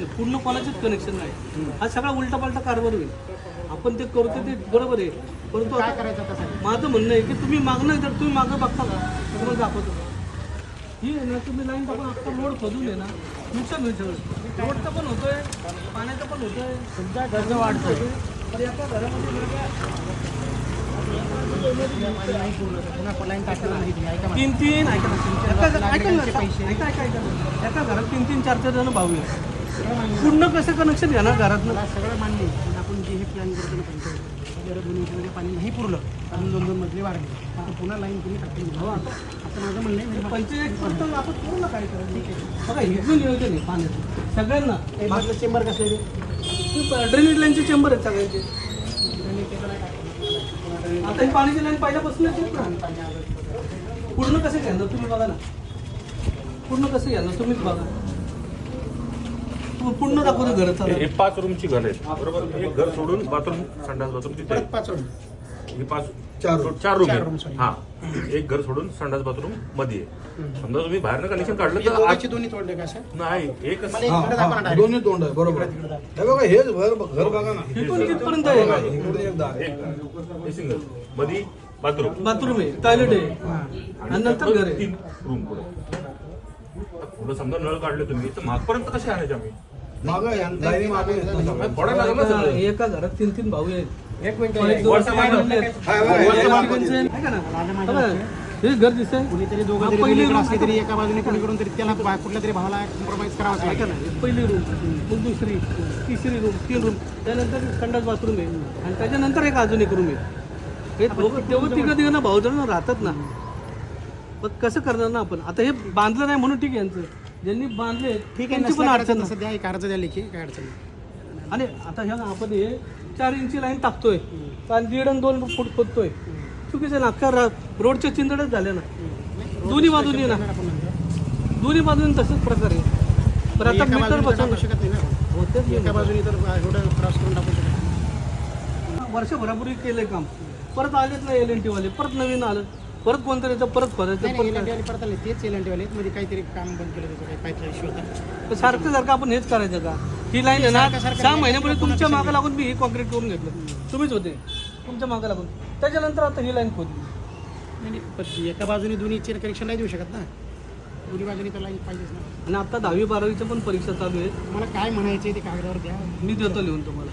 पूर्ण कॉलेजच कनेक्शन नाही. हा सगळा उलटापालटा कारभार होईल. आपण ते करतो ते बरोबर आहे, परंतु काय आता करायचं आता सांगा. माझं म्हणणं आहे की तुम्ही मागणं जर तुम्ही मागं बघता का तुम्हाला दाखवतो ही आहे ना, तुम्ही लाईन टाकून अख्खा रोड खोदून आहे ना नुकसान होईल सगळं. रोडचं पण होतोय, पाण्याचं पण होतोय, तुमच्या खर्च वाढतोय. तर एका घरामध्ये नाही पूर्ण पुन्हा लाईन टाकायला नाही तुम्ही. ऐका तीन तीन ऐका नागरिकांचे पैसे. एका घरात तीन तीन चार चार जण भाऊ आहेत. पूर्ण कसं कनेक्शन घेणार घरातलं? मला सगळं मान्य आहे. पण आपण जे हे प्लॅन करतो ना पंचायत दोन इंचमध्ये पाणी नाही पुरलं अजून 2-2 मजले वाढले तर पुन्हा लाईन तुम्ही टाकली. असं माझं म्हणणं आहे. म्हणजे पंचायत आपण करू ना काय करायचं. ठीक आहे बघा, इथून नियोजन आहे पाण्याचं सगळ्यांना. माझं चेंबर कसं आहे ड्रेनेज लाईनचे चेंबर आहेत सगळ्यांचे. आता ही पाण्याची लाईन पहिल्यापासूनच आहेत ना. पूर्ण कसं घ्या तुम्ही बघा ना, पूर्ण कसं घ्या ना तुम्हीच बघा. पूर्ण दाखवतो घर चालू. हे 5 रूमची घर आहेत बरोबर. एक घर सोडून बाथरूम संडास बाथरूम तिथे आहे. 5 हे 4 रूम चार रूम, आहे. हा, एक घर सोडून संडास बाथरूम मध्ये आहे. समजा तुम्ही बाहेरनं कनेक्शन काढलं तर दोघांचे दोन्ही तोडले का असं नाही एकच. मला एक घरं दाखवा ना direct. दोन्ही तोंड आहे बरोबर. हे बघा हेच घर बघा ना. इथून तिथपर्यंत आहे. इकडे एकदा हे सिंगल मध्ये बाथरूम बाथरूम आहे, टॉयलेट आहे आणि नंतर घर आहे. 3 रूम पुढे समजा नळ काढले तुम्ही तर मागपर्यंत कसे आणायचे आम्ही? मागं लाईनी मागून येत ना सगळं. पडा लागलं सगळं. एका घरात 3-3 भाऊ आहेत. एक मिनिट वरचं मागं. ऐका ना, हे घर दिसतंय. कुणीतरी दोघं हा, तरी पहिली दोन्हीकडे room. असले तरी एका बाजूने कुणीकडून तरी त्याला कुठल्या तरी भावाला कॉम्प्रोमाइज करावंच ऐका लागेल. ना, पहिली रूम, मग दुसरी, तिसरी रूम, 3 रूम, त्यानंतर संडास बाथरूम आहे आणि त्याच्यानंतर एक रूम आहे. हे दोघं तेव्हा तिघं ना भाऊ जण राहतात ना. मग कसं करणार ना आपण? आता हे बांधलं नाही म्हणून ठीक आहे. यांचं ज्यांनी बांधले ठीक आहे त्यांची पण अडचण नाही. सध्या एक अर्ज द्या लेखी काय अडचण नाही. आणि आता ह्या आपण हे 4 इंची लाईन टाकतोय आणि 1.5 आणि 2 फूट खोदतोय. चुकीचं ना, अख्ख्या रोडच्या चिंदडच झाल्या ना दोन्ही बाजूनी ना. दोन्ही बाजूनी तसंच प्रकार आहे. पण आता एका मीटर बाजूने तर बसवलं टाकू शकत नाही ना. होतेच एका बाजूने तर एवढं क्रॉस करून टाकू शकत नाही. वर्षभरापूर्वी केलंय काम, परत आलेच नाही LNT वाले, परत नवीन आलं, परत कोणतरी येतं, परत खोदायचं, नाही, परत एलएनटी वाले परत आले तेच एलएनटी वाले मध्ये काहीतरी काम बंद केलं त्याचं काही पाईपचा इश्यू होता. सारखं सारखं आपण हेच करायचं का? ही लाईन आहे ना, सारखं 6 महिन्यापूर्वी तुमच्या मागं लागून मी ही कॉन्क्रीट करून घेतलं. तुम्हीच होते तुमच्या मागं लागून. त्याच्यानंतर आता ही लाईन खोदली. नाही नाही, पण एका बाजूने दोन्हीचे कनेक्शन नाही देऊ शकत ना. दोन्ही बाजूने तर लाईन पाहिजेच ना. आणि आता 10वी 12वीच्या पण परीक्षा चालू आहेत. तुम्हाला काय म्हणायचे ते कागदावर द्या. मी देतो लिहून तुम्हाला.